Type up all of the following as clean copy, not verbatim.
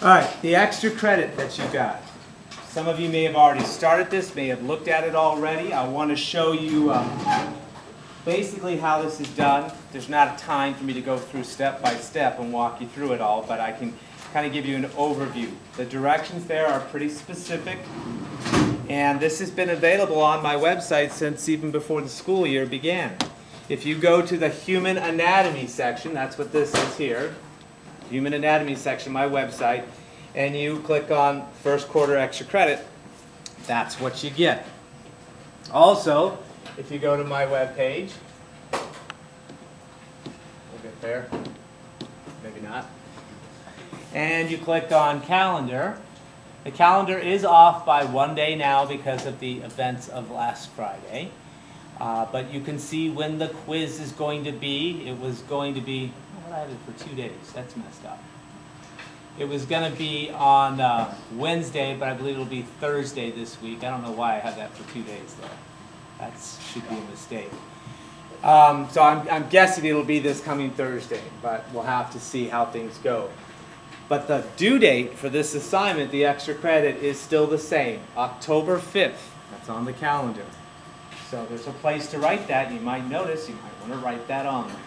All right, the extra credit that you got. Some of you may have already started this, may have looked at it already. I want to show you basically how this is done. There's not a time for me to go through step by step and walk you through it all, but I can kind of give you an overview. The directions there are pretty specific, and this has been available on my website since even before the school year began. If you go to the Human Anatomy section, that's what this is here, Human Anatomy section, my website, and you click on first quarter extra credit, that's what you get. Also, if you go to my web page, we'll get there, maybe not, and you click on calendar. The calendar is off by one day now because of the events of last Friday, but you can see when the quiz is going to be. It was going to be, what I had it for 2 days, that's messed up. It was going to be on Wednesday, but I believe it'll be Thursday this week. I don't know why I had that for 2 days though. That should be a mistake. So I'm guessing it'll be this coming Thursday, but we'll have to see how things go. But the due date for this assignment, the extra credit, is still the same, October 5th. That's on the calendar. So there's a place to write that. You might notice you might want to write that on there.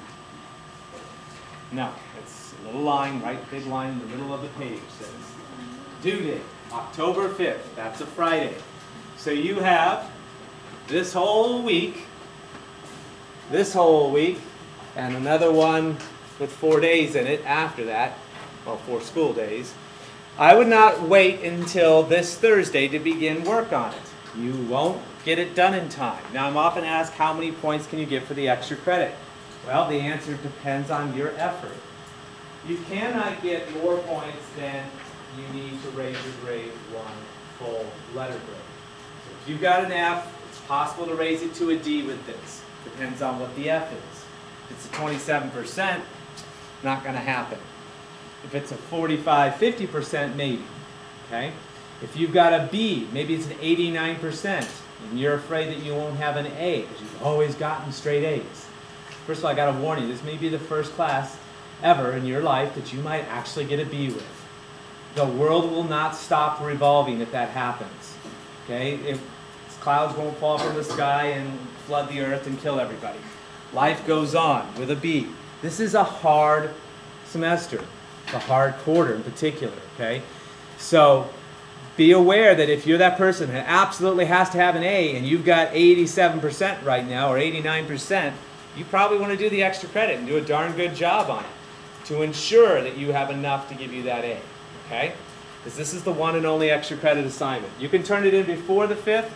No, it's a little line, right, big line in the middle of the page says due date, October 5th. That's a Friday. So you have this whole week, and another one with 4 days in it after that, well, 4 school days. I would not wait until this Thursday to begin work on it. You won't get it done in time. Now, I'm often asked, how many points can you get for the extra credit? Well, the answer depends on your effort. You cannot get more points than you need to raise your grade 1 full letter grade. So if you've got an F, it's possible to raise it to a D with this. Depends on what the F is. If it's a 27%, not going to happen. If it's a 45-50%, maybe. Okay? If you've got a B, maybe it's an 89%, and you're afraid that you won't have an A because you've always gotten straight A's. First of all, I got to warn you, this may be the first class ever in your life that you might actually get a B with. The world will not stop revolving if that happens. Okay? If clouds won't fall from the sky and flood the earth and kill everybody. Life goes on with a B. This is a hard semester. It's a hard quarter in particular, okay? So be aware that if you're that person that absolutely has to have an A and you've got 87% right now or 89%, you probably want to do the extra credit and do a darn good job on it to ensure that you have enough to give you that A, okay? Because this is the one and only extra credit assignment. You can turn it in before the 5th,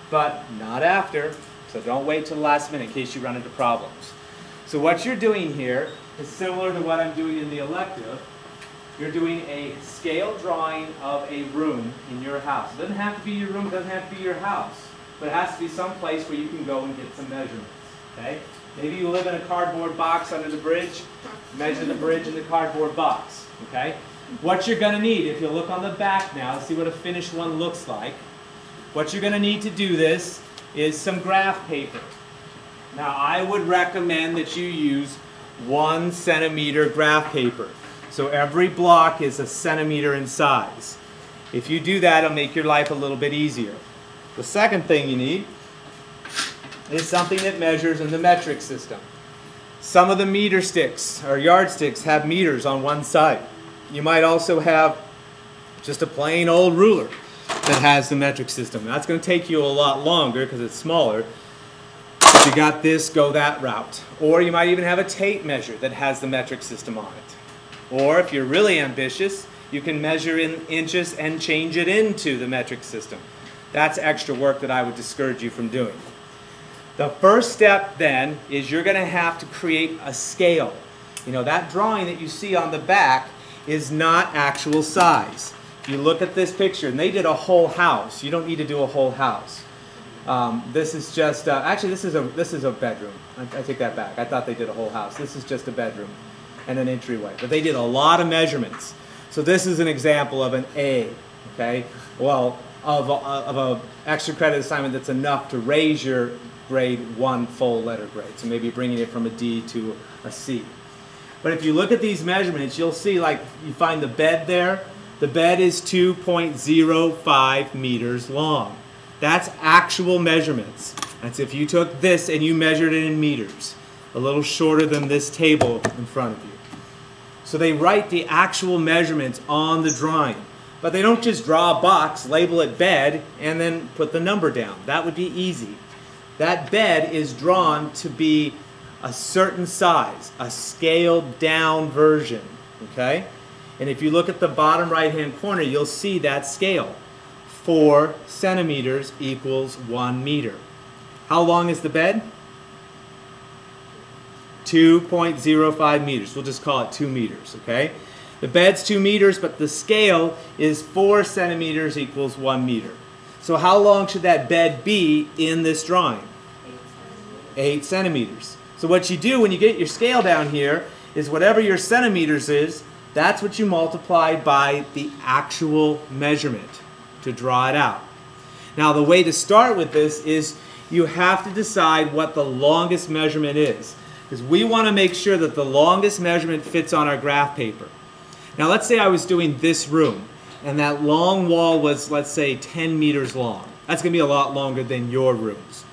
but not after, so don't wait till the last minute in case you run into problems. So what you're doing here is similar to what I'm doing in the elective. You're doing a scale drawing of a room in your house. It doesn't have to be your room, it doesn't have to be your house, but it has to be some place where you can go and get some measurements, okay? Maybe you live in a cardboard box under the bridge, measure the bridge in the cardboard box, okay? What you're going to need, if you look on the back now, see what a finished one looks like. What you're going to need to do this is some graph paper. Now, I would recommend that you use 1 centimeter graph paper. So every block is a centimeter in size. If you do that, it'll make your life a little bit easier. The second thing you need is something that measures in the metric system. Some of the meter sticks or yardsticks have meters on one side. You might also have just a plain old ruler that has the metric system. That's going to take you a lot longer because it's smaller. If you got this, go that route. Or you might even have a tape measure that has the metric system on it. Or if you're really ambitious, you can measure in inches and change it into the metric system. That's extra work that I would discourage you from doing. The first step then is you're going to have to create a scale. You know, that drawing that you see on the back is not actual size. If you look at this picture, and they did a whole house. You don't need to do a whole house. This is just, actually this is a bedroom. I take that back. I thought they did a whole house. This is just a bedroom and an entryway. But they did a lot of measurements. So this is an example of an A, okay? Well, of a extra credit assignment that's enough to raise your grade 1 full letter grade. So maybe bringing it from a D to a C. But if you look at these measurements, you'll see, like, you find the bed there. The bed is 2.05 meters long. That's actual measurements. That's if you took this and you measured it in meters. A little shorter than this table in front of you. So they write the actual measurements on the drawing. But they don't just draw a box, label it bed, and then put the number down. That would be easy. That bed is drawn to be a certain size, a scaled down version, okay? And if you look at the bottom right-hand corner, you'll see that scale. 4 centimeters equals 1 meter. How long is the bed? 2.05 meters. We'll just call it 2 meters, okay? The bed's 2 meters, but the scale is 4 centimeters equals 1 meter. So how long should that bed be in this drawing? 8 centimeters. So what you do when you get your scale down here is whatever your centimeters is, that's what you multiply by the actual measurement to draw it out. Now the way to start with this is you have to decide what the longest measurement is, because we want to make sure that the longest measurement fits on our graph paper. Now let's say I was doing this room and that long wall was, let's say, 10 meters long. That's going to be a lot longer than your rooms.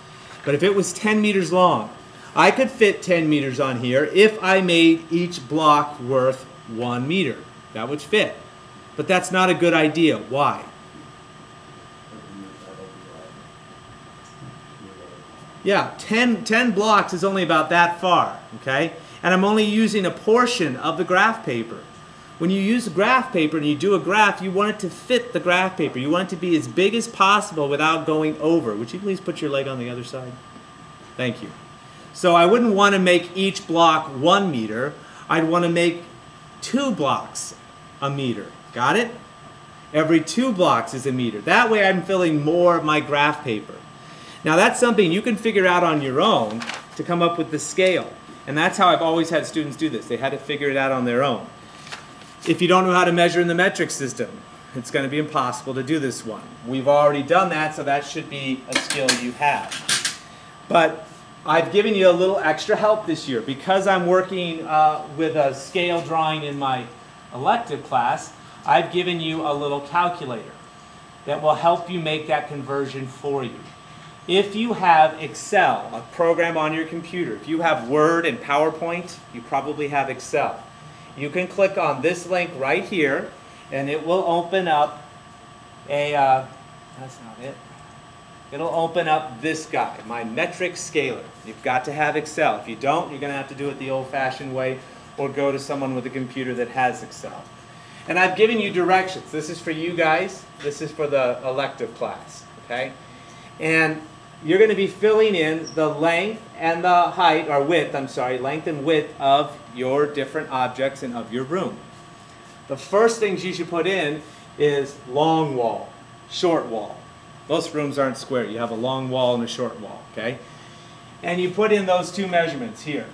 But if it was 10 meters long, I could fit 10 meters on here if I made each block worth 1 meter. That would fit. But that's not a good idea. Why? Yeah, 10 blocks is only about that far, okay? And I'm only using a portion of the graph paper. When you use graph paper and you do a graph, you want it to fit the graph paper. You want it to be as big as possible without going over. Would you please put your leg on the other side? Thank you. So I wouldn't want to make each block 1 meter. I'd want to make 2 blocks a meter. Got it? Every 2 blocks is a meter. That way I'm filling more of my graph paper. Now that's something you can figure out on your own to come up with the scale. And that's how I've always had students do this. They had to figure it out on their own. If you don't know how to measure in the metric system, it's going to be impossible to do this one. We've already done that, so that should be a skill you have. But I've given you a little extra help this year. Because I'm working with a scale drawing in my elective class, I've given you a little calculator that will help you make that conversion for you. If you have Excel, a program on your computer, if you have Word and PowerPoint, you probably have Excel. You can click on this link right here, and it will open up a, that's not it. It'll open up this guy, my metric scaler. You've got to have Excel. If you don't, you're going to have to do it the old-fashioned way or go to someone with a computer that has Excel. And I've given you directions. This is for you guys. This is for the elective class, okay? And you're going to be filling in the length and the height, or width, I'm sorry, length and width of your different objects and of your room. The first things you should put in is long wall, short wall. Most rooms aren't square. You have a long wall and a short wall, okay? And you put in those 2 measurements here.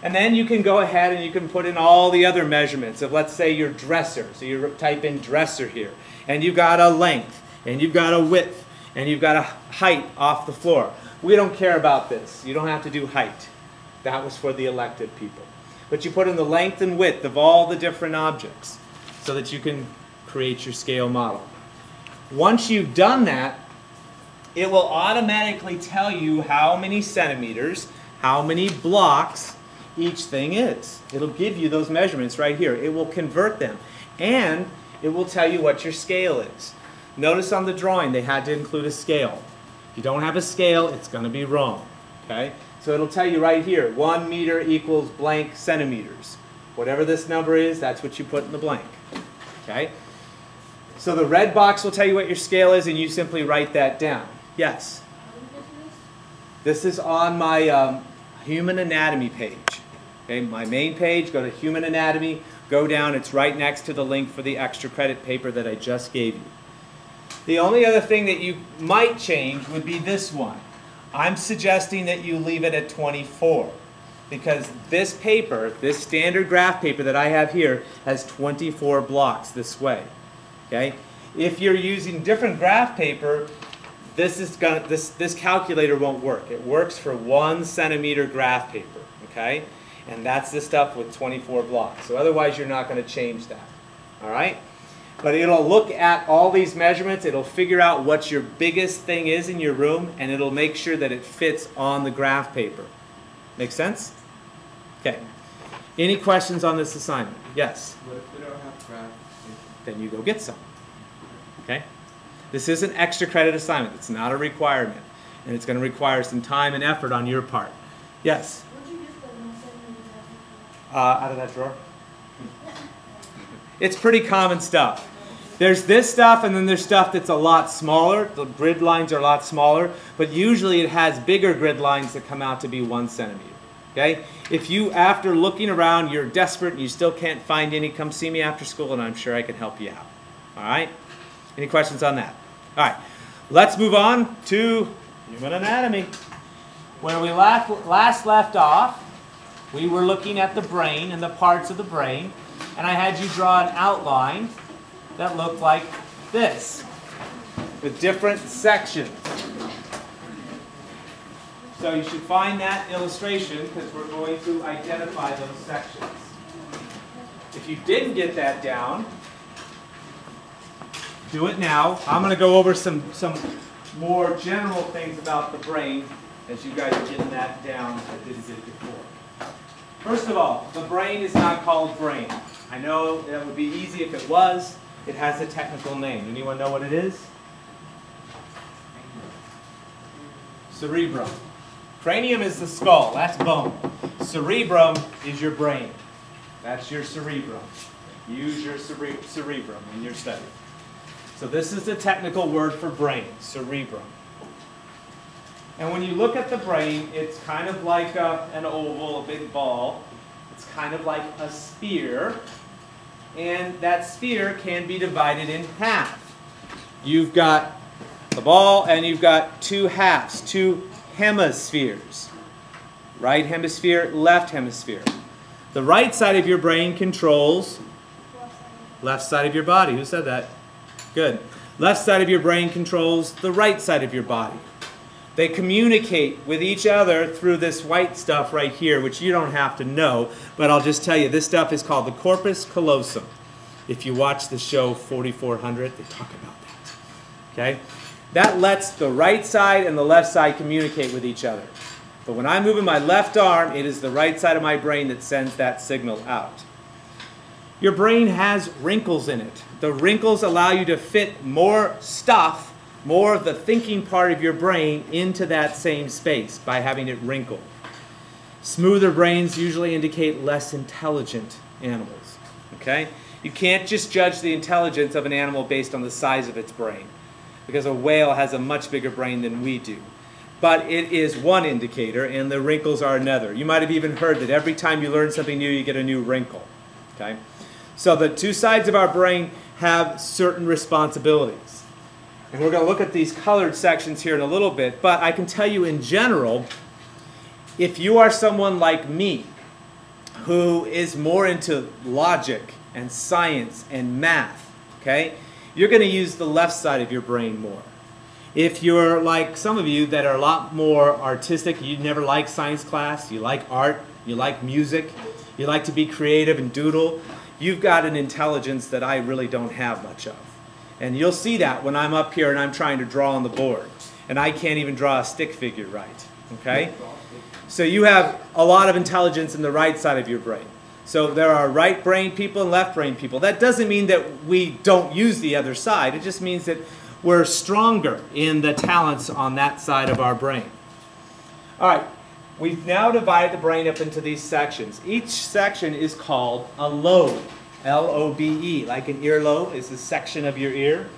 And then you can go ahead and you can put in all the other measurements of, let's say, your dresser. So you type in dresser here. And you've got a length, and you've got a width, and you've got a height off the floor. We don't care about this. You don't have to do height. That was for the elective people. But you put in the length and width of all the different objects so that you can create your scale model. Once you've done that, it will automatically tell you how many centimeters, how many blocks each thing is. It'll give you those measurements right here. It will convert them. And it will tell you what your scale is. Notice on the drawing they had to include a scale. If you don't have a scale, it's going to be wrong. Okay? So it'll tell you right here, 1 meter equals blank centimeters. Whatever this number is, that's what you put in the blank. Okay? So the red box will tell you what your scale is, and you simply write that down. Yes? This is on my human anatomy page. Okay? My main page, go to human anatomy, go down, it's right next to the link for the extra credit paper that I just gave you. The only other thing that you might change would be this one. I'm suggesting that you leave it at 24 because this paper, this standard graph paper that I have here, has 24 blocks this way. Okay? If you're using different graph paper, this calculator won't work. It works for 1 centimeter graph paper. Okay? And that's the stuff with 24 blocks. So otherwise you're not going to change that. All right? But it'll look at all these measurements, it'll figure out what your biggest thing is in your room, and it'll make sure that it fits on the graph paper. Make sense? Okay. Any questions on this assignment? Yes? What if we don't have graph? Then you go get some. Okay? This is an extra credit assignment. It's not a requirement. And it's going to require some time and effort on your part. Yes? Where'd you get the 170 Out of that drawer. It's pretty common stuff. There's this stuff, and then there's stuff that's a lot smaller. The grid lines are a lot smaller, but usually it has bigger grid lines that come out to be 1 centimeter. Okay? If you, after looking around, you're desperate and you still can't find any, come see me after school and I'm sure I can help you out. All right? Any questions on that? All right. Let's move on to human anatomy. Where we last left off, we were looking at the brain and the parts of the brain, and I had you draw an outline that looked like this, with different sections. So you should find that illustration because we're going to identify those sections. If you didn't get that down, do it now. I'm going to go over some more general things about the brain as you guys are getting that down if I didn't get it before. First of all, the brain is not called brain. I know that would be easy if it was. It has a technical name. Anyone know what it is? Cerebrum. Cranium is the skull. That's bone. Cerebrum is your brain. That's your cerebrum. Use your cerebrum in your study. So this is the technical word for brain, cerebrum. And when you look at the brain, it's kind of like an oval, a big ball. It's kind of like a sphere. And that sphere can be divided in half. You've got the ball and you've got two halves, two hemispheres. Right hemisphere, left hemisphere. The right side of your brain controls left side of your body. Who said that? Good. Left side of your brain controls the right side of your body. They communicate with each other through this white stuff right here, which you don't have to know, but I'll just tell you, this stuff is called the corpus callosum. If you watch the show 4400, they talk about that. Okay? That lets the right side and the left side communicate with each other. But when I'm moving my left arm, it is the right side of my brain that sends that signal out. Your brain has wrinkles in it. The wrinkles allow you to fit more stuff, more of the thinking part of your brain into that same space by having it wrinkled. Smoother brains usually indicate less intelligent animals. Okay? You can't just judge the intelligence of an animal based on the size of its brain, because a whale has a much bigger brain than we do. But it is one indicator, and the wrinkles are another. You might have even heard that every time you learn something new, you get a new wrinkle. Okay? So the two sides of our brain have certain responsibilities. And we're going to look at these colored sections here in a little bit, but I can tell you in general, if you are someone like me, who is more into logic and science and math, okay, you're going to use the left side of your brain more. If you're like some of you that are a lot more artistic, you never like science class, you like art, you like music, you like to be creative and doodle, you've got an intelligence that I really don't have much of. And you'll see that when I'm up here and I'm trying to draw on the board. And I can't even draw a stick figure right. Okay? So you have a lot of intelligence in the right side of your brain. So there are right brain people and left brain people. That doesn't mean that we don't use the other side. It just means that we're stronger in the talents on that side of our brain. All right. We've now divided the brain up into these sections. Each section is called a lobe. L-O-B-E, like an earlobe is a section of your ear.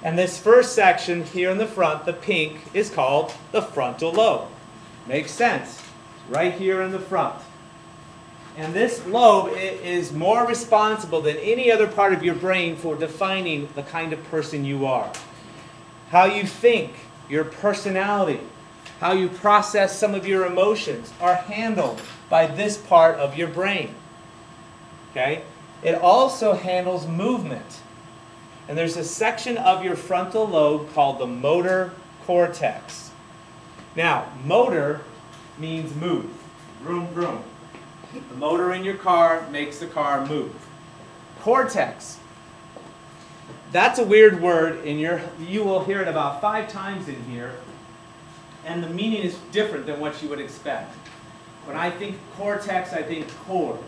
And this first section here in the front, the pink, is called the frontal lobe. Makes sense. Right here in the front. And this lobe is more responsible than any other part of your brain for defining the kind of person you are. How you think, your personality, how you process some of your emotions are handled by this part of your brain. Okay? It also handles movement. And there's a section of your frontal lobe called the motor cortex. Now, motor means move. Vroom, vroom. The motor in your car makes the car move. Cortex that's a weird word, and you will hear it about 5 times in here, and the meaning is different than what you would expect. When I think cortex, I think core.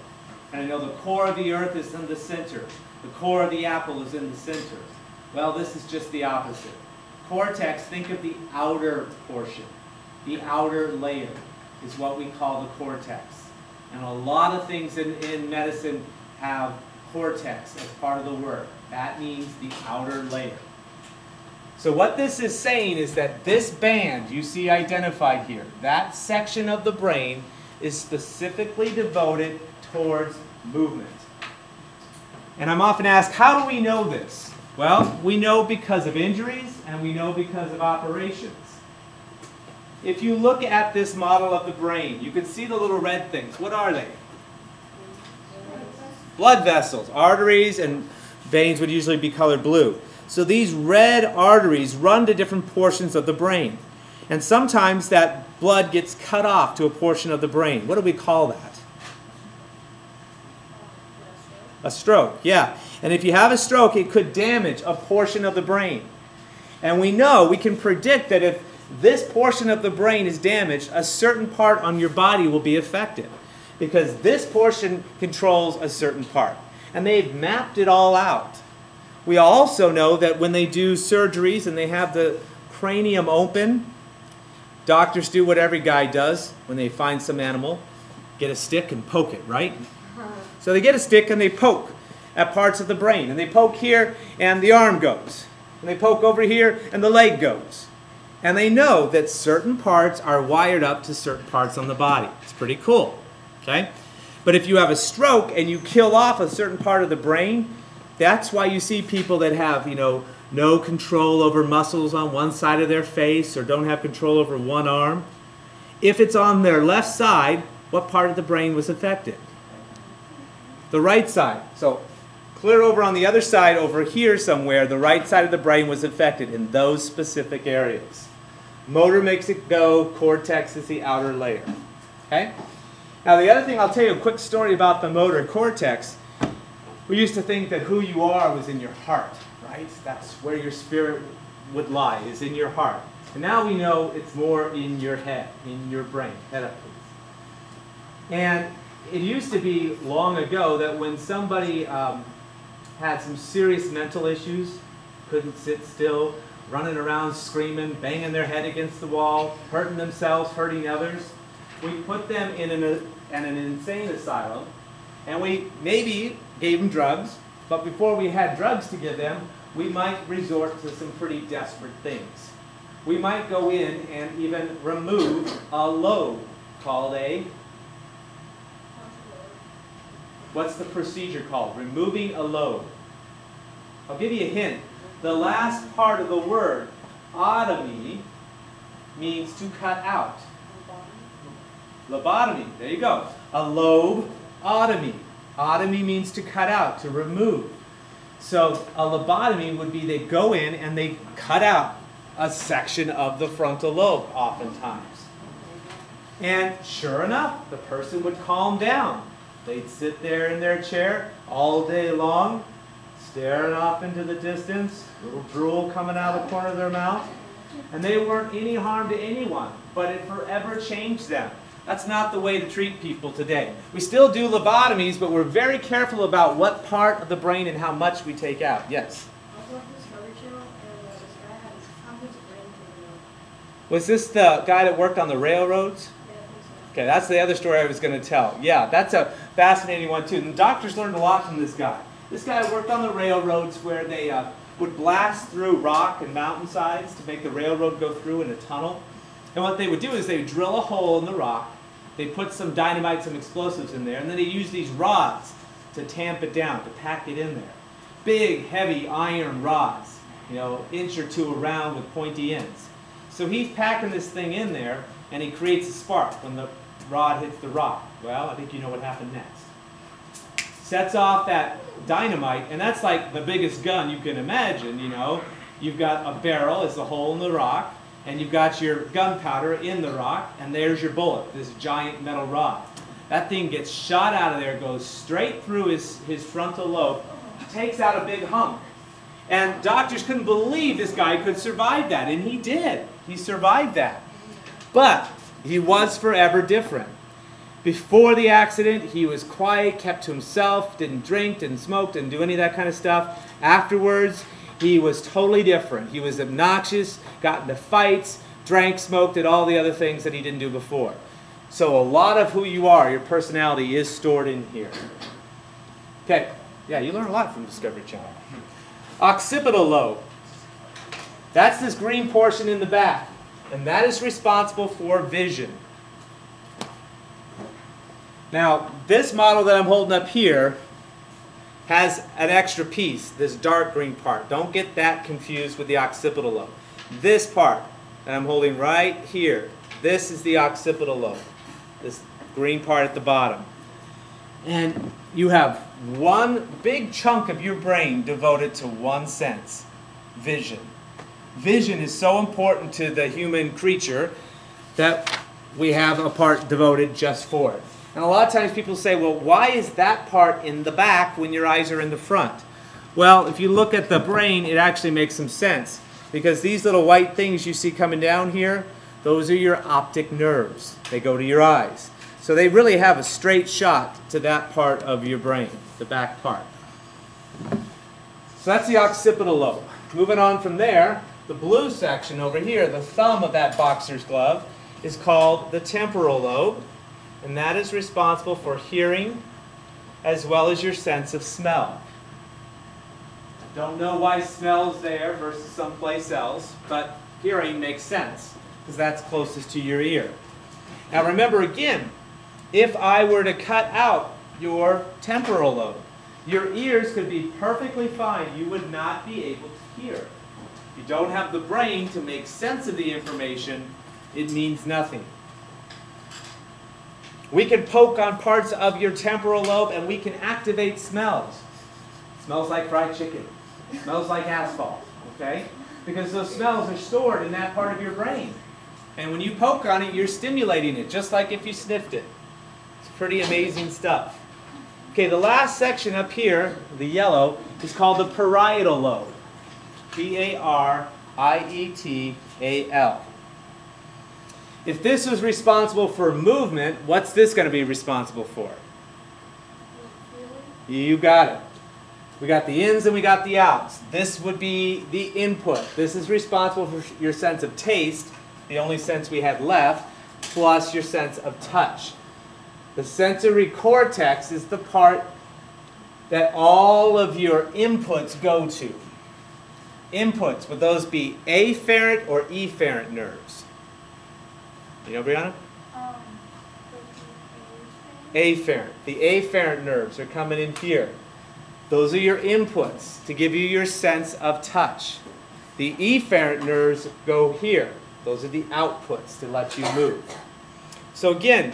And I know the core of the earth is in the center. The core of the apple is in the center. Well, this is just the opposite. Cortex, think of the outer portion. The outer layer is what we call the cortex. And a lot of things in medicine have cortex as part of the word. That means the outer layer. So what this is saying is that this band you see identified here, that section of the brain, is specifically devoted towards movement. And I'm often asked, how do we know this? Well, we know because of injuries and we know because of operations. If you look at this model of the brain, you can see the little red things. What are they? Blood vessels. Arteries and veins would usually be colored blue. So these red arteries run to different portions of the brain. And sometimes that blood gets cut off to a portion of the brain. What do we call that? A stroke, yeah. And if you have a stroke, it could damage a portion of the brain. And we know, we can predict that if this portion of the brain is damaged, a certain part on your body will be affected. Because this portion controls a certain part. And they've mapped it all out. We also know that when they do surgeries and they have the cranium open, doctors do what every guy does when they find some animal. Get a stick and poke it, right? So they get a stick and they poke at parts of the brain. And they poke here and the arm goes. And they poke over here and the leg goes. And they know that certain parts are wired up to certain parts on the body. It's pretty cool, okay? But if you have a stroke and you kill off a certain part of the brain, that's why you see people that have, no control over muscles on one side of their face or don't have control over one arm. If it's on their left side, what part of the brain was affected? The right side. So clear over on the other side, over here somewhere, the right side of the brain was affected in those specific areas. Motor makes it go, cortex is the outer layer. Okay? Now the other thing, I'll tell you a quick story about the motor cortex. We used to think that who you are was in your heart, right? That's where your spirit would lie, is in your heart. And now we know it's more in your head, in your brain. Head up, please. And it used to be long ago that when somebody had some serious mental issues, couldn't sit still, running around screaming, banging their head against the wall, hurting themselves, hurting others, we put them in an insane asylum, and we maybe gave them drugs, but before we had drugs to give them, we might resort to some pretty desperate things. We might go in and even remove a lobe called a... What's the procedure called? Removing a lobe. I'll give you a hint. The last part of the word, otomy, means to cut out. Lobotomy. There you go. A lobotomy. Otomy means to cut out, to remove. So a lobotomy would be they go in and they cut out a section of the frontal lobe oftentimes. And sure enough, the person would calm down. They'd sit there in their chair all day long, staring off into the distance, little drool coming out of the corner of their mouth. And they weren't any harm to anyone, but it forever changed them. That's not the way to treat people today. We still do lobotomies, but we're very careful about what part of the brain and how much we take out. Yes? Was this the guy that worked on the railroads? Okay, that's the other story I was going to tell. Yeah, that's a fascinating one too. And the doctors learned a lot from this guy. This guy worked on the railroads where they would blast through rock and mountainsides to make the railroad go through in a tunnel. And what they would do is they would drill a hole in the rock, they put some dynamite, some explosives in there, and then they use these rods to tamp it down, to pack it in there. Big, heavy iron rods, inch or two around with pointy ends. So he's packing this thing in there, and he creates a spark when the rod hits the rock. Well, I think you know what happened next. Sets off that dynamite, and that's like the biggest gun you can imagine, You've got a barrel as the hole in the rock, and you've got your gunpowder in the rock, and there's your bullet, this giant metal rod. That thing gets shot out of there, goes straight through his frontal lobe, takes out a big hunk. And doctors couldn't believe this guy could survive that, and he did. He survived that. But he was forever different. Before the accident, he was quiet, kept to himself, didn't drink, didn't smoke, didn't do any of that kind of stuff. Afterwards, he was totally different. He was obnoxious, got into fights, drank, smoked, did all the other things that he didn't do before. So a lot of who you are, your personality, is stored in here. Okay, yeah, you learn a lot from Discovery Channel. Occipital lobe. That's this green portion in the back, and that is responsible for vision. Now, this model that I'm holding up here has an extra piece, this dark green part. Don't get that confused with the occipital lobe. This part that I'm holding right here, this is the occipital lobe, this green part at the bottom. And you have one big chunk of your brain devoted to one sense, vision. Vision is so important to the human creature that we have a part devoted just for it. And a lot of times people say, well, why is that part in the back when your eyes are in the front? Well, if you look at the brain, it actually makes some sense. Because these little white things you see coming down here, those are your optic nerves. They go to your eyes. So they really have a straight shot to that part of your brain, the back part. So that's the occipital lobe. Moving on from there, the blue section over here, the thumb of that boxer's glove, is called the temporal lobe. And that is responsible for hearing as well as your sense of smell. Don't know why smell's there versus someplace else, but hearing makes sense because that's closest to your ear. Now remember again, if I were to cut out your temporal lobe, your ears could be perfectly fine. You would not be able to hear. If you don't have the brain to make sense of the information, it means nothing. We can poke on parts of your temporal lobe and we can activate smells. Smells like fried chicken. Smells like asphalt. Okay? Because those smells are stored in that part of your brain. And when you poke on it, you're stimulating it, just like if you sniffed it. It's pretty amazing stuff. Okay, the last section up here, the yellow, is called the parietal lobe. P-A-R-I-E-T-A-L. If this was responsible for movement, what's this going to be responsible for? You got it. We got the ins and we got the outs. This would be the input. This is responsible for your sense of taste, the only sense we have left, plus your sense of touch. The sensory cortex is the part that all of your inputs go to. Inputs, would those be afferent or efferent nerves? You know, Brianna? Afferent. The afferent nerves are coming in here. Those are your inputs to give you your sense of touch. The efferent nerves go here. Those are the outputs to let you move. So again,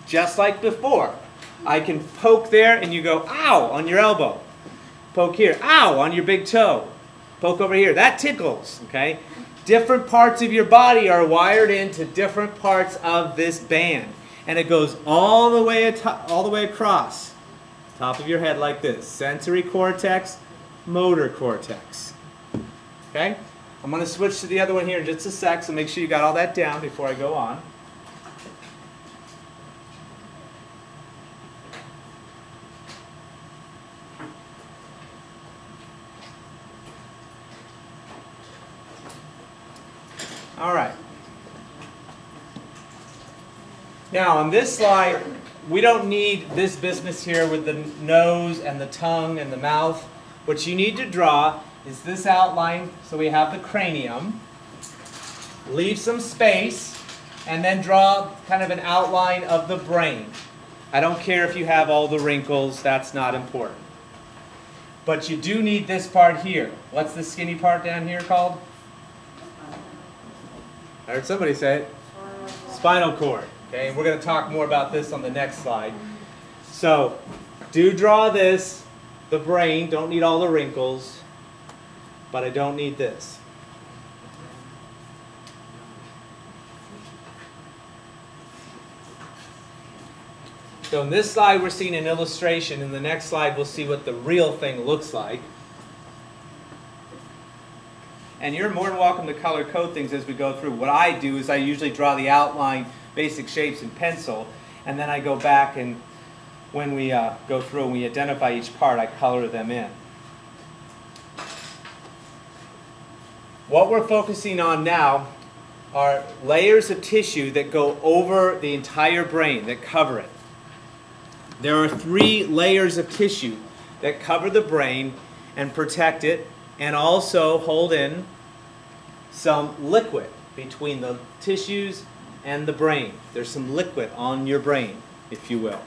just like before, I can poke there and you go, ow, on your elbow. Poke here, ow, on your big toe. Poke over here, that tickles, okay? Different parts of your body are wired into different parts of this band. And it goes all the way across. Top of your head like this. Sensory cortex, motor cortex. Okay? I'm going to switch to the other one here in just a sec, so make sure you got all that down before I go on. All right. Now on this slide, we don't need this business here with the nose and the tongue and the mouth. What you need to draw is this outline, so we have the cranium. Leave some space, and then draw kind of an outline of the brain. I don't care if you have all the wrinkles, that's not important. But you do need this part here. What's the skinny part down here called? I heard somebody say it. Spinal cord. Okay, and we're going to talk more about this on the next slide. So, do draw this, the brain. Don't need all the wrinkles, but I don't need this. So in this slide we're seeing an illustration. In the next slide we'll see what the real thing looks like. And you're more than welcome to color code things as we go through. What I do is I usually draw the outline, basic shapes in pencil, and then I go back and when we go through and we identify each part, I color them in. What we're focusing on now are layers of tissue that go over the entire brain, that cover it. There are 3 layers of tissue that cover the brain and protect it and also hold in some liquid between the tissues and the brain. There's some liquid on your brain, if you will.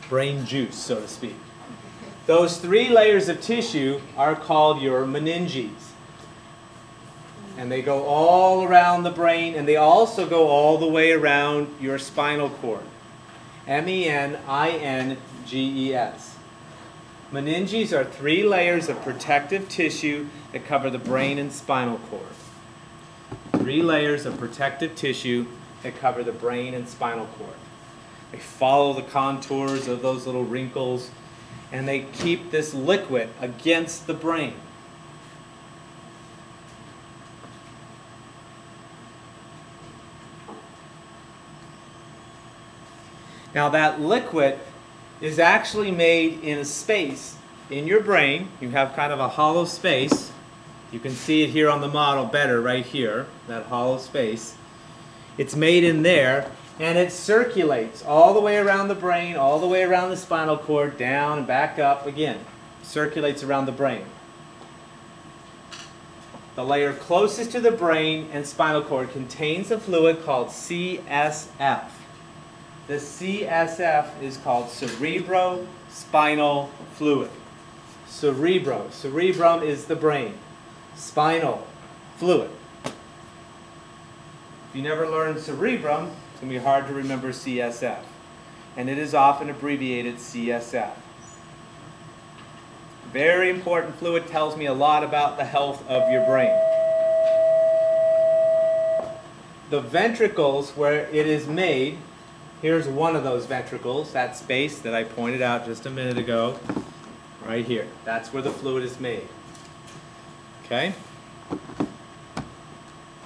Brain juice, so to speak. Those 3 layers of tissue are called your meninges. And they go all around the brain, and they also go all the way around your spinal cord. meninges. Meninges are 3 layers of protective tissue that cover the brain and spinal cord. 3 layers of protective tissue that cover the brain and spinal cord. They follow the contours of those little wrinkles, and they keep this liquid against the brain. Now that liquid is actually made in a space in your brain. You have kind of a hollow space. You can see it here on the model better right here, that hollow space. It's made in there, and it circulates all the way around the brain, all the way around the spinal cord, down and back up again. Circulates around the brain. The layer closest to the brain and spinal cord contains a fluid called CSF. The CSF is called cerebrospinal fluid. Cerebrum is the brain. Spinal fluid. If you never learned cerebrum, it's going to be hard to remember CSF. And it is often abbreviated CSF. Very important fluid, tells me a lot about the health of your brain. The ventricles where it is made, here's one of those ventricles, that space that I pointed out just a minute ago, right here. That's where the fluid is made. Okay?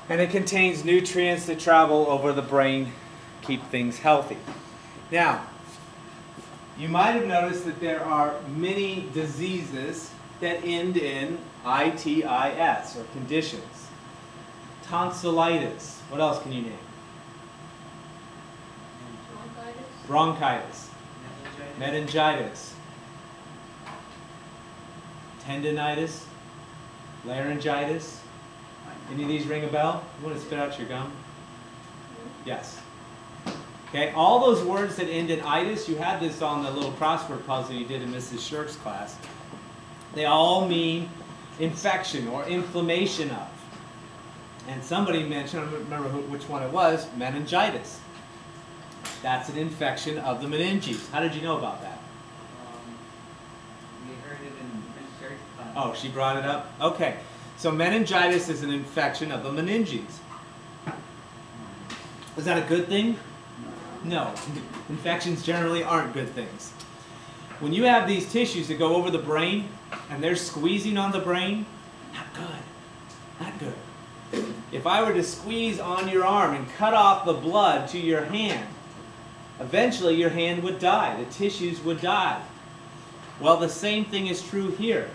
And it contains nutrients that travel over the brain, keep things healthy. Now, you might have noticed that there are many diseases that end in itis, or conditions. Tonsillitis. What else can you name? Bronchitis, meningitis, tendinitis, laryngitis. Any of these ring a bell? You want to spit out your gum? Yes. Okay, all those words that end in itis, you had this on the little crossword puzzle you did in Mrs. Shirk's class. They all mean infection or inflammation of. And somebody mentioned, I don't remember which one it was, meningitis. That's an infection of the meninges. How did you know about that? We heard it in Mrs. Shirk's class. Oh, she brought it up? Okay. So meningitis is an infection of the meninges. Is that a good thing? No. Infections generally aren't good things. When you have these tissues that go over the brain and they're squeezing on the brain, not good. Not good. If I were to squeeze on your arm and cut off the blood to your hand, eventually your hand would die. The tissues would die. Well, the same thing is true here.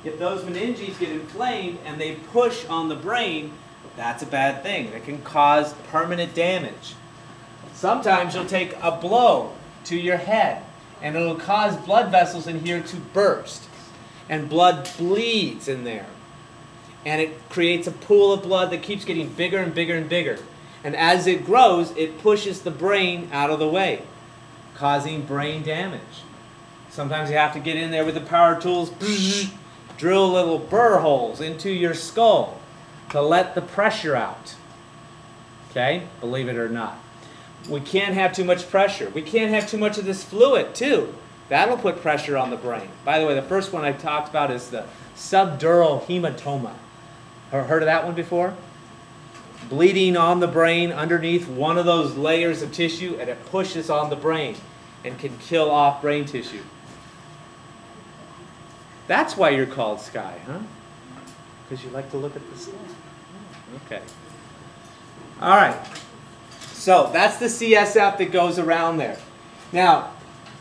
If those meninges get inflamed and they push on the brain, that's a bad thing. That can cause permanent damage. Sometimes you'll take a blow to your head and it'll cause blood vessels in here to burst. And blood bleeds in there. And it creates a pool of blood that keeps getting bigger and bigger and bigger. And as it grows, it pushes the brain out of the way, causing brain damage. Sometimes you have to get in there with the power tools, drill little burr holes into your skull to let the pressure out. Okay? Believe it or not. We can't have too much pressure. We can't have too much of this fluid, too. That'll put pressure on the brain. By the way, the first one I talked about is the subdural hematoma. Heard of that one before? Bleeding on the brain underneath one of those layers of tissue, and it pushes on the brain and can kill off brain tissue. That's why you're called Sky, huh? Because you like to look at the stuff. Okay. All right. So that's the CSF that goes around there. Now,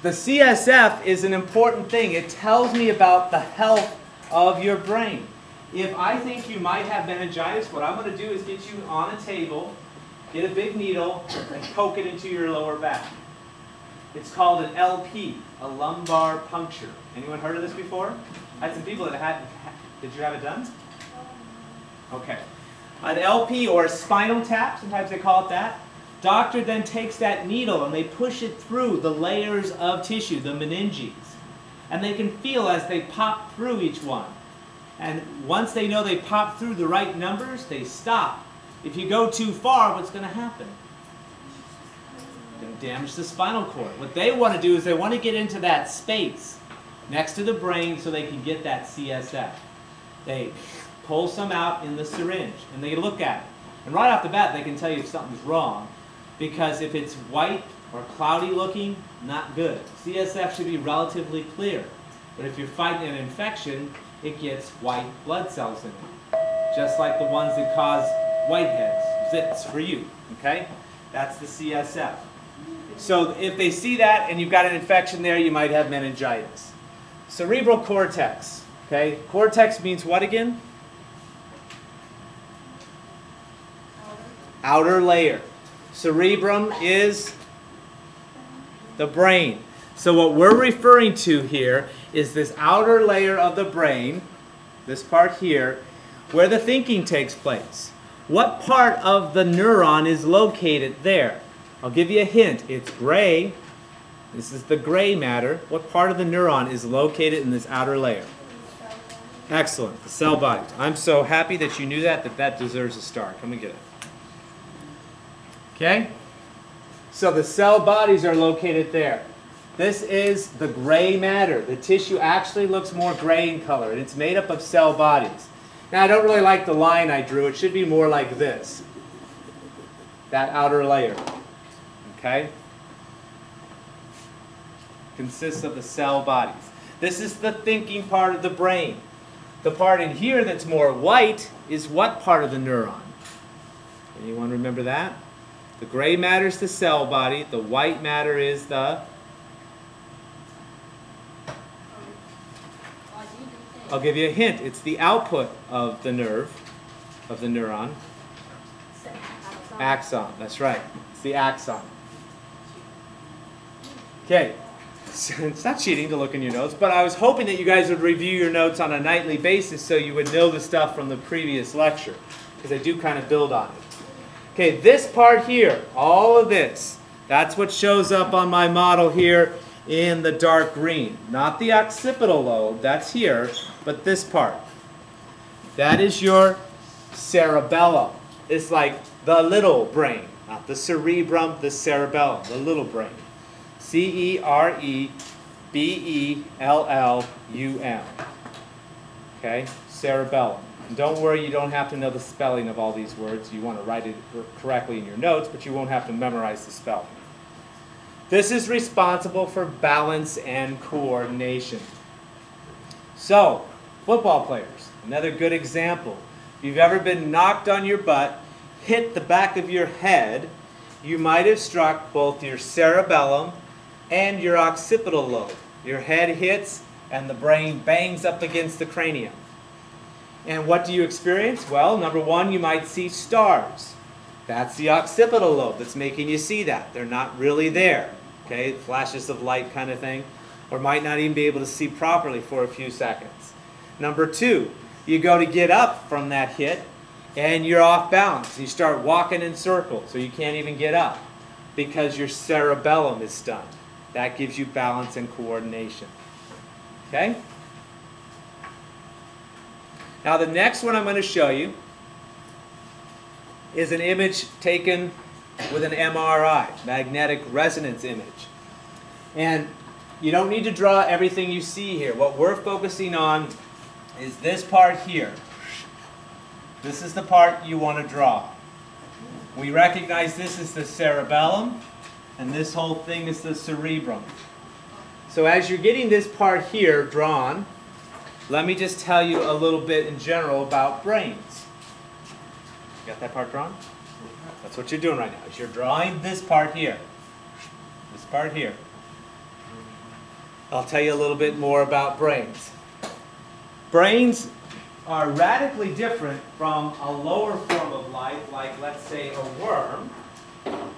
the CSF is an important thing. It tells me about the health of your brain. If I think you might have meningitis, what I'm going to do is get you on a table, get a big needle, and poke it into your lower back. It's called an LP, a lumbar puncture. Anyone heard of this before? I had some people that had. Did you have it done? Okay. An LP, or a spinal tap, sometimes they call it that. Doctor then takes that needle and they push it through the layers of tissue, the meninges. And they can feel as they pop through each one. And once they know they pop through the right numbers, they stop. If you go too far, what's going to happen? You're going to damage the spinal cord. What they want to do is they want to get into that space next to the brain so they can get that CSF. They pull some out in the syringe and they look at it. And right off the bat, they can tell you if something's wrong, because if it's white or cloudy looking, not good. CSF should be relatively clear. But if you're fighting an infection, it gets white blood cells in it, just like the ones that cause whiteheads, zits for you, okay? That's the CSF. So if they see that and you've got an infection there, you might have meningitis. Cerebral cortex, okay? Cortex means what again? Outer layer. Cerebrum is the brain. So what we're referring to here is this outer layer of the brain, this part here, where the thinking takes place. What part of the neuron is located there? I'll give you a hint. It's gray. This is the gray matter. What part of the neuron is located in this outer layer? Excellent. The cell bodies. I'm so happy that you knew that that deserves a star. Come and get it. Okay? So the cell bodies are located there. This is the gray matter. The tissue actually looks more gray in color, and it's made up of cell bodies. Now, I don't really like the line I drew. It should be more like this. That outer layer. Okay? Consists of the cell bodies. This is the thinking part of the brain. The part in here that's more white is what part of the neuron? Anyone remember that? The gray matter is the cell body. The white matter is the... I'll give you a hint. It's the output of the nerve, of the neuron. Axon. That's right. It's the axon. Okay. So it's not cheating to look in your notes, but I was hoping that you guys would review your notes on a nightly basis so you would know the stuff from the previous lecture, because I do kind of build on it. Okay, this part here, all of this, that's what shows up on my model here in the dark green. Not the occipital lobe, that's here, but this part. That is your cerebellum. It's like the little brain, not the cerebrum, the cerebellum, the little brain. C-E-R-E-B-E-L-L-U-M. Okay, cerebellum. And don't worry, you don't have to know the spelling of all these words. You want to write it correctly in your notes, but you won't have to memorize the spelling. This is responsible for balance and coordination. So, football players, another good example. If you've ever been knocked on your butt, hit the back of your head, you might have struck both your cerebellum and your occipital lobe. Your head hits and the brain bangs up against the cranium. And what do you experience? Well, number one, you might see stars. That's the occipital lobe that's making you see that. They're not really there. Okay, flashes of light kind of thing. Or might not even be able to see properly for a few seconds. Number two, you go to get up from that hit and you're off balance. You start walking in circles so you can't even get up because your cerebellum is stunned. That gives you balance and coordination. Okay? Now the next one I'm going to show you is an image taken with an MRI, magnetic resonance image. And you don't need to draw everything you see here. What we're focusing on is this part here. This is the part you want to draw. We recognize this is the cerebellum, and this whole thing is the cerebrum. So as you're getting this part here drawn, let me just tell you a little bit in general about brains. Got that part drawn? That's what you're doing right now, is you're drawing this part here. This part here. I'll tell you a little bit more about brains. Brains are radically different from a lower form of life, like let's say a worm,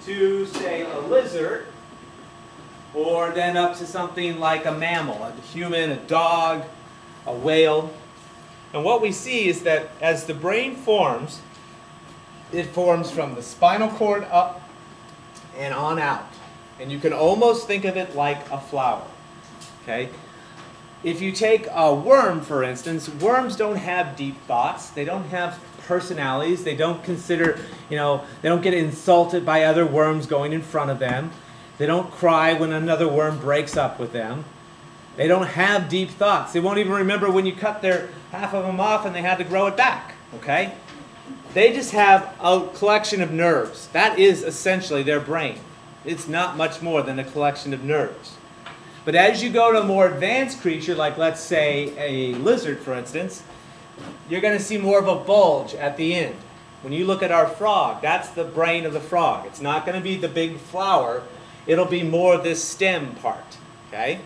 to say a lizard, or then up to something like a mammal, a human, a dog, a whale. And what we see is that as the brain forms, it forms from the spinal cord up and on out. And you can almost think of it like a flower. Okay? If you take a worm, for instance, worms don't have deep thoughts. They don't have personalities. They don't consider, they don't get insulted by other worms going in front of them. They don't cry when another worm breaks up with them. They don't have deep thoughts. They won't even remember when you cut their half of them off and they had to grow it back. Okay? They just have a collection of nerves. That is essentially their brain. It's not much more than a collection of nerves. But as you go to a more advanced creature, like let's say a lizard, for instance, you're going to see more of a bulge at the end. When you look at our frog, that's the brain of the frog. It's not going to be the big flower. It'll be more this stem part. Okay?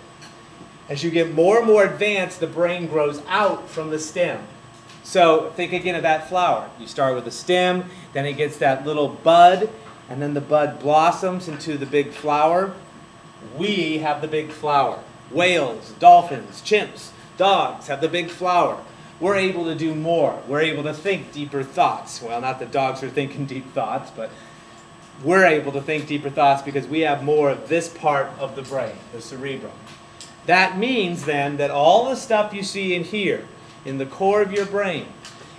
As you get more and more advanced, the brain grows out from the stem. So think again of that flower. You start with the stem, then it gets that little bud, and then the bud blossoms into the big flower. We have the big flower. Whales, dolphins, chimps, dogs have the big flower. We're able to do more. We're able to think deeper thoughts. Well, not that dogs are thinking deep thoughts, but we're able to think deeper thoughts because we have more of this part of the brain, the cerebrum. That means then that all the stuff you see in here, in the core of your brain,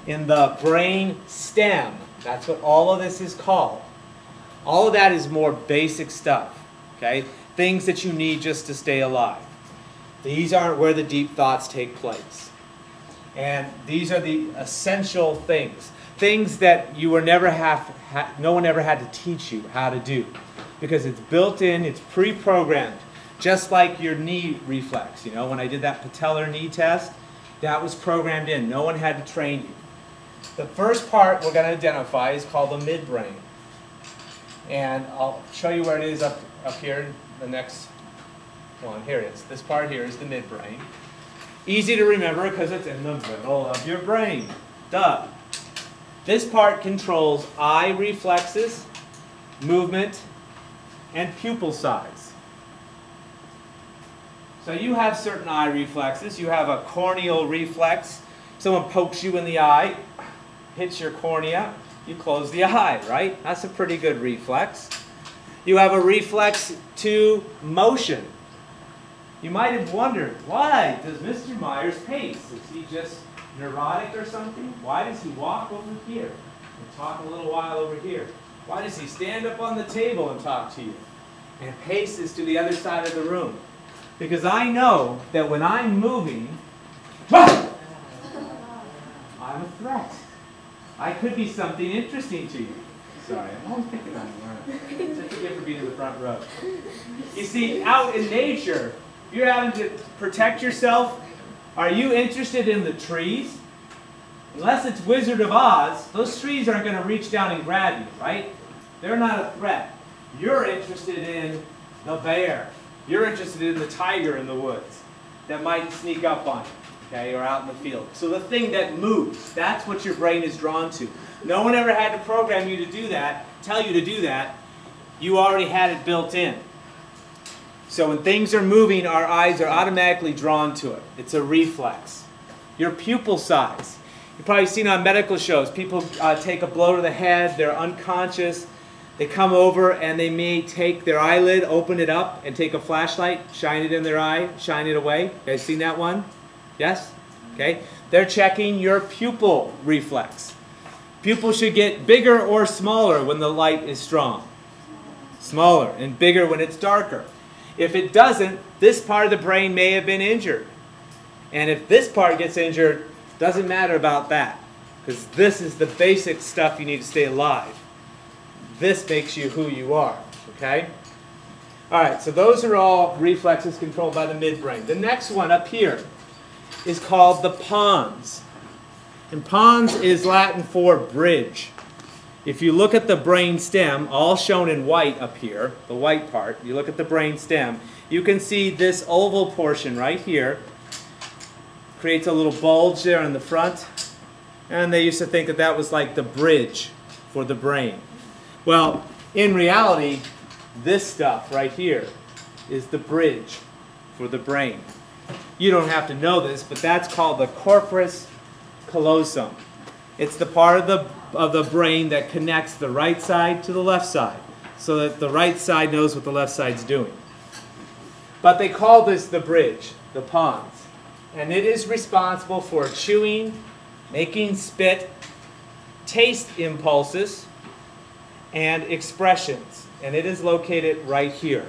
in the brain stem, that's what all of this is called. All of that is more basic stuff, okay? Things that you need just to stay alive. These aren't where the deep thoughts take place. And these are the essential things. Things that you were never no one ever had to teach you how to do. Because it's built in, it's pre-programmed. Just like your knee reflex. When I did that patellar knee test, that was programmed in. No one had to train you. The first part we're going to identify is called the midbrain. And I'll show you where it is up here, the next one. Here it is. This part here is the midbrain. Easy to remember because it's in the middle of your brain. Duh. This part controls eye reflexes, movement, and pupil size. So you have certain eye reflexes. You have a corneal reflex. Someone pokes you in the eye, hits your cornea, you close the eye, right? That's a pretty good reflex. You have a reflex to motion. You might have wondered, why does Mr. Myers pace? Is he just neurotic or something? Why does he walk over here and talk a little while over here? Why does he stand up on the table and talk to you and paces to the other side of the room? Because I know that when I'm moving, I'm a threat. I could be something interesting to you. Sorry, I'm always picking on you. It's such a gift for being in the front row. You see, out in nature, you're having to protect yourself. Are you interested in the trees? Unless it's Wizard of Oz, those trees aren't going to reach down and grab you, right? They're not a threat. You're interested in the bear. You're interested in the tiger in the woods that might sneak up on you, okay, or out in the field. So the thing that moves, that's what your brain is drawn to. No one ever had to program you to do that, tell you to do that. You already had it built in. So when things are moving, our eyes are automatically drawn to it. It's a reflex. Your pupil size. You've probably seen on medical shows, people take a blow to the head, they're unconscious, they come over and they may take their eyelid, open it up, and take a flashlight, shine it in their eye, shine it away. You guys seen that one? Yes? Okay. They're checking your pupil reflex. Pupils should get bigger or smaller when the light is strong. Smaller and bigger when it's darker. If it doesn't, this part of the brain may have been injured. And if this part gets injured, doesn't matter about that. Because this is the basic stuff you need to stay alive. This makes you who you are. Okay? Alright, so those are all reflexes controlled by the midbrain. The next one up here is called the pons. And pons is Latin for bridge. If you look at the brain stem, all shown in white up here, the white part, you look at the brain stem, you can see this oval portion right here creates a little bulge there in the front. And they used to think that that was like the bridge for the brain. Well, in reality, this stuff right here is the bridge for the brain. You don't have to know this, but that's called the corpus callosum. It's the part of the brain that connects the right side to the left side, so that the right side knows what the left side's doing. But they call this the bridge, the pons. And it is responsible for chewing, making spit, taste impulses, and expressions. And it is located right here.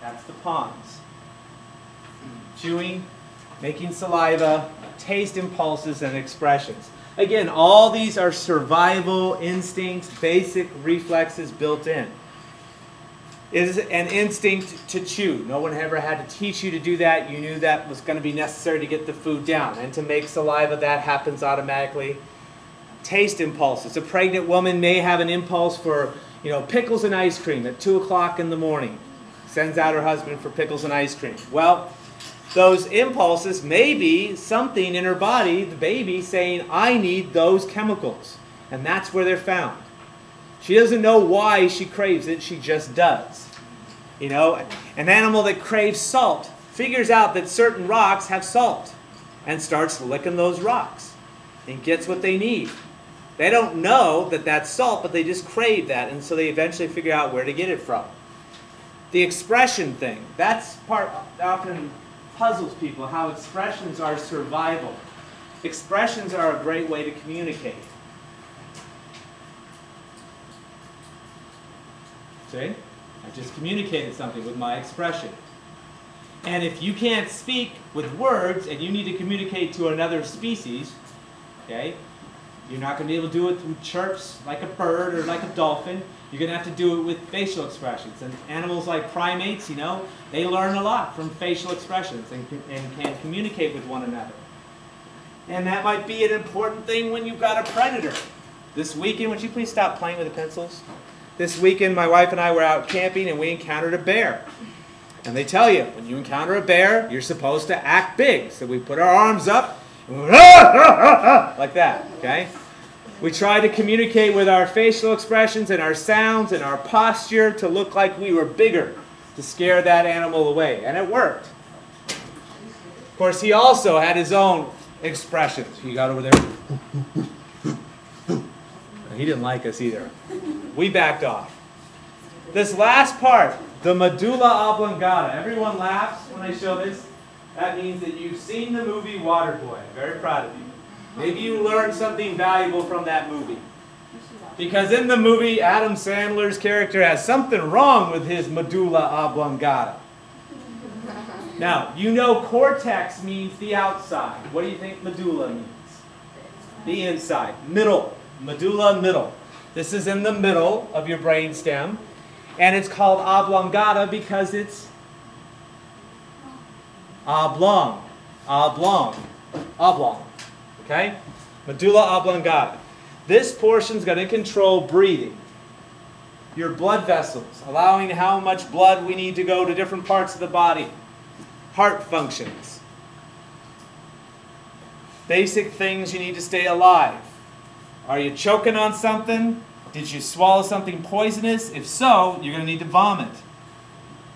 That's the pons. Chewing, making saliva, taste impulses, and expressions. Again, all these are survival instincts, basic reflexes built in. It is an instinct to chew. No one ever had to teach you to do that. You knew that was going to be necessary to get the food down. And to make saliva, that happens automatically. Taste impulses. A pregnant woman may have an impulse for, pickles and ice cream at 2 o'clock in the morning. Sends out her husband for pickles and ice cream. Well, those impulses may be something in her body, the baby, saying, I need those chemicals. And that's where they're found. She doesn't know why she craves it, she just does. An animal that craves salt figures out that certain rocks have salt and starts licking those rocks and gets what they need. They don't know that that's salt, but they just crave that, and so they eventually figure out where to get it from. The expression thing, that's part that often puzzles people, how expressions are survival. Expressions are a great way to communicate. See? I just communicated something with my expression. And if you can't speak with words and you need to communicate to another species, okay, you're not going to be able to do it through chirps like a bird or like a dolphin. You're going to have to do it with facial expressions. And animals like primates, they learn a lot from facial expressions and can communicate with one another. And that might be an important thing when you've got a predator. This weekend, would you please stop playing with the pencils? This weekend, my wife and I were out camping and we encountered a bear. And they tell you, when you encounter a bear, you're supposed to act big. So we put our arms up and we went, ah, ah, ah, ah, like that, okay? We tried to communicate with our facial expressions and our sounds and our posture to look like we were bigger, to scare that animal away. And it worked. Of course, he also had his own expressions. He got over there. He didn't like us either. We backed off. This last part, the medulla oblongata. Everyone laughs when I show this. That means that you've seen the movie Waterboy. I'm very proud of you. Maybe you learned something valuable from that movie. Because in the movie, Adam Sandler's character has something wrong with his medulla oblongata. Now, cortex means the outside. What do you think medulla means? The inside. Middle. Medulla, middle. This is in the middle of your brain stem. And it's called oblongata because it's oblong. Oblong. Oblong. Okay? Medulla oblongata. This portion is going to control breathing. Your blood vessels, allowing how much blood we need to go to different parts of the body. Heart functions. Basic things you need to stay alive. Are you choking on something? Did you swallow something poisonous? If so, you're going to need to vomit.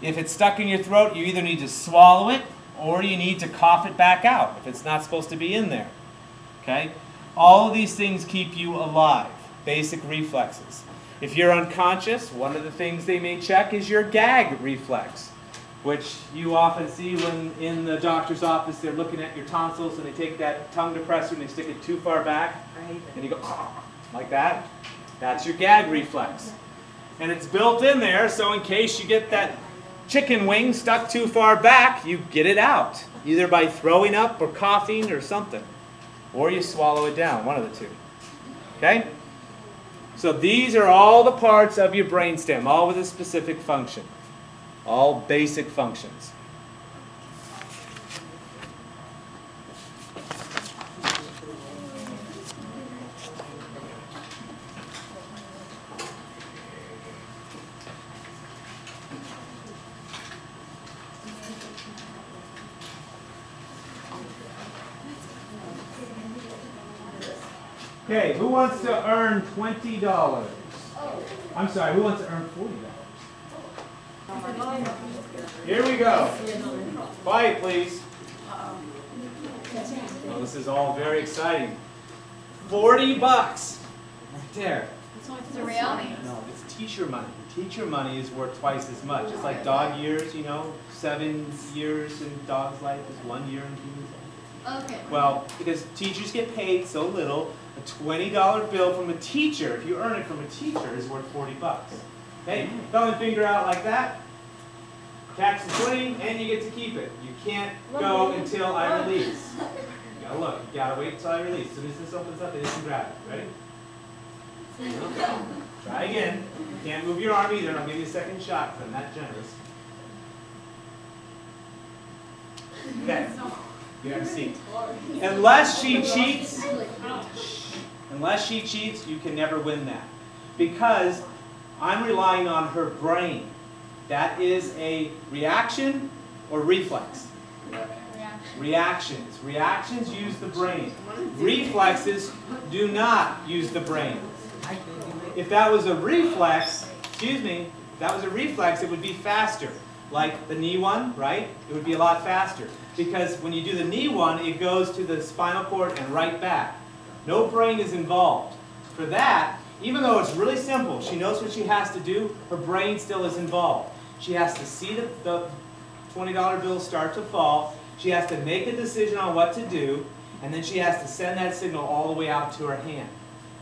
If it's stuck in your throat, you either need to swallow it or you need to cough it back out if it's not supposed to be in there. Okay? All of these things keep you alive. Basic reflexes. If you're unconscious, one of the things they may check is your gag reflex, which you often see when in the doctor's office they're looking at your tonsils and they take that tongue depressor and they stick it too far back and you go like that. That's your gag reflex. And it's built in there so in case you get that chicken wing stuck too far back, you get it out. Either by throwing up or coughing or something. Or you swallow it down, one of the two. Okay? So these are all the parts of your brainstem, all with a specific function. All basic functions. Okay, who wants to earn $20? I'm sorry, who wants to earn $40? Here we go. Quiet, please. Well, this is all very exciting. 40 bucks. Right there. It's a reality. No, it's teacher money. Teacher money is worth twice as much. It's like dog years, you know, 7 years in dog's life is 1 year in humans' life. Okay. Well, because teachers get paid so little, a $20 bill from a teacher, if you earn it from a teacher, is worth 40 bucks. Okay, thumb and finger out like that. Catch the 20, and you get to keep it. You can't go until I release. You gotta look. You gotta wait until I release. As soon as this opens up, then you can grab it. Ready? Try again. You can't move your arm either. I'll give you a second shot because I'm that generous. Okay. You have a seat. Unless she cheats, you can never win that. Because I'm relying on her brain. That is a reaction or reflex? Reactions. Reactions use the brain. Reflexes do not use the brain. If that was a reflex, if that was a reflex, it would be faster. Like the knee one, right? It would be a lot faster. Because when you do the knee one, it goes to the spinal cord and right back. No brain is involved. For that, even though it's really simple, she knows what she has to do, her brain still is involved. She has to see the $20 bill start to fall. She has to make a decision on what to do, and then she has to send that signal all the way out to her hand.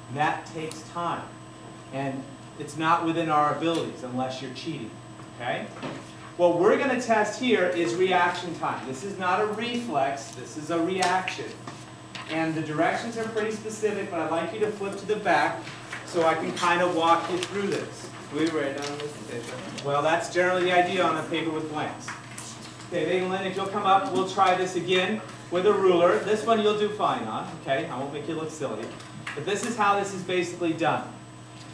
And that takes time. And it's not within our abilities unless you're cheating. Okay? What we're going to test here is reaction time. This is not a reflex, this is a reaction. And the directions are pretty specific, but I'd like you to flip to the back so I can kind of walk you through this. We write down this paper. Well, that's generally the idea on a paper with blanks. Okay, Vagelin, if you'll come up, we'll try this again with a ruler. This one you'll do fine on, okay? I won't make you look silly. But this is how this is basically done.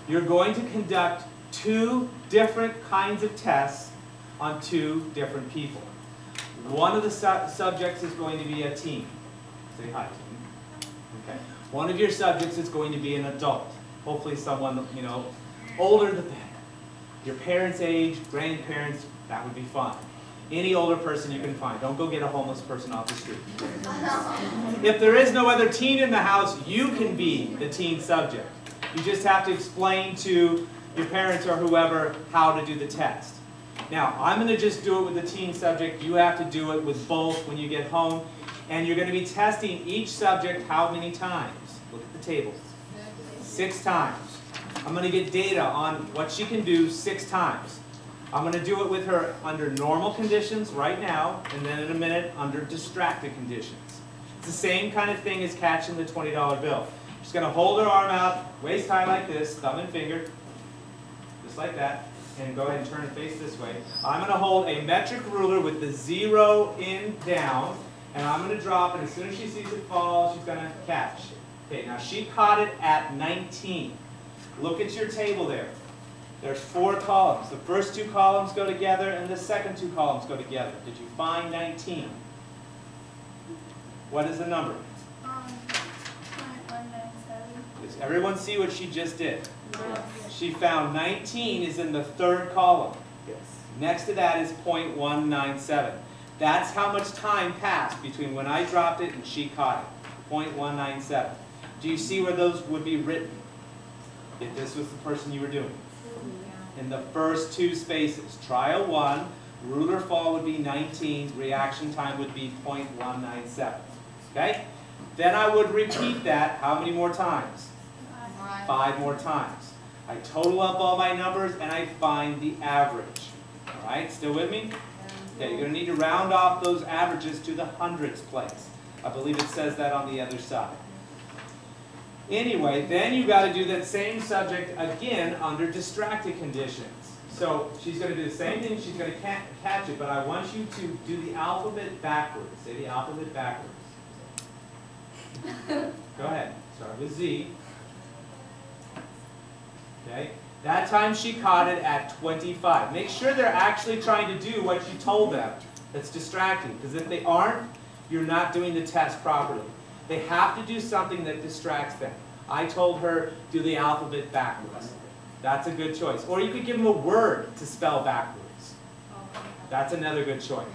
You're going to conduct 2 different kinds of tests on 2 different people. One of the subjects is going to be a teen. Say hi, teen. Okay. One of your subjects is going to be an adult. Hopefully someone, you know, older the better. Your parents' age, grandparents, that would be fine. Any older person you can find. Don't go get a homeless person off the street. If there is no other teen in the house, you can be the teen subject. You just have to explain to your parents or whoever how to do the test. Now, I'm going to just do it with the teen subject. You have to do it with both when you get home. And you're going to be testing each subject how many times? Look at the table. 6 times. I'm going to get data on what she can do 6 times. I'm going to do it with her under normal conditions right now, and then in a minute under distracted conditions. It's the same kind of thing as catching the $20 bill. She's going to hold her arm out, waist high like this, thumb and finger, just like that, and go ahead and turn it face this way. I'm going to hold a metric ruler with the 0 in down, and I'm going to drop it. As soon as she sees it fall, she's going to catch. Okay, now she caught it at 19. Look at your table there. There's 4 columns. The first 2 columns go together and the second 2 columns go together. Did you find 19? What is the number? 0.197. Does everyone see what she just did? Yes. She found 19 is in the 3rd column. Yes. Next to that is 0.197. That's how much time passed between when I dropped it and she caught it. 0.197. Do you see where those would be written if this was the person you were doing? In the first 2 spaces. Trial 1, ruler fall would be 19, reaction time would be 0.197. Okay? Then I would repeat that how many more times? 5 more times. I total up all my numbers and I find the average. Alright, still with me? Okay, you're going to need to round off those averages to the hundredths place. I believe it says that on the other side. Anyway, then you got to do that same subject again under distracted conditions. So she's going to do the same thing, she's going to catch it, but I want you to do the alphabet backwards. Say the alphabet backwards. Go ahead. Start with Z. Okay. That time she caught it at 25. Make sure they're actually trying to do what you told them. That's distracting, because if they aren't, you're not doing the test properly. They have to do something that distracts them. I told her do the alphabet backwards. That's a good choice. Or you could give them a word to spell backwards. That's another good choice.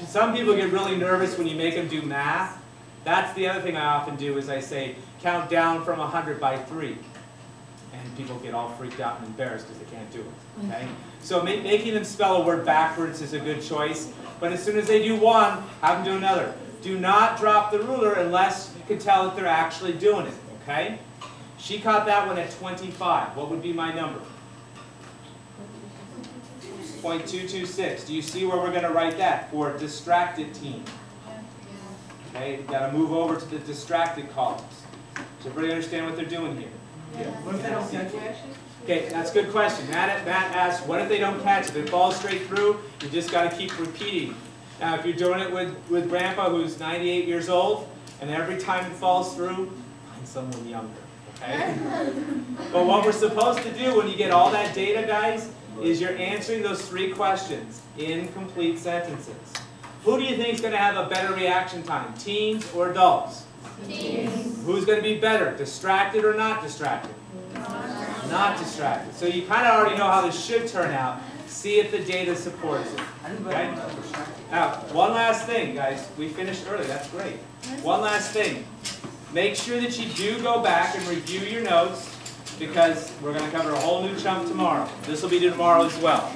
Some people get really nervous when you make them do math. That's the other thing I often do is I say count down from 100 by 3. And people get all freaked out and embarrassed because they can't do it. Okay? So making them spell a word backwards is a good choice. But as soon as they do one, have them do another. Do not drop the ruler unless you can tell that they're actually doing it. Okay? She caught that one at 25. What would be my number? 0.226. Do you see where we're going to write that for distracted team? Okay, you've got to move over to the distracted columns. Does everybody understand what they're doing here? What if they don't catch it? Okay, that's a good question. Matt asked, what if they don't catch it? If it falls straight through, you just got to keep repeating. Now, if you're doing it with Grandpa, who's 98 years old, and every time it falls through, find someone younger. Okay? But what we're supposed to do when you get all that data, guys, is you're answering those 3 questions in complete sentences. Who do you think is going to have a better reaction time, teens or adults? Teens. Who's going to be better, distracted or not distracted? Not distracted. So you kind of already know how this should turn out. See if the data supports it. Okay? Now, one last thing, guys. We finished early. That's great. One last thing. Make sure that you do go back and review your notes because we're going to cover a whole new chunk tomorrow. This will be tomorrow as well.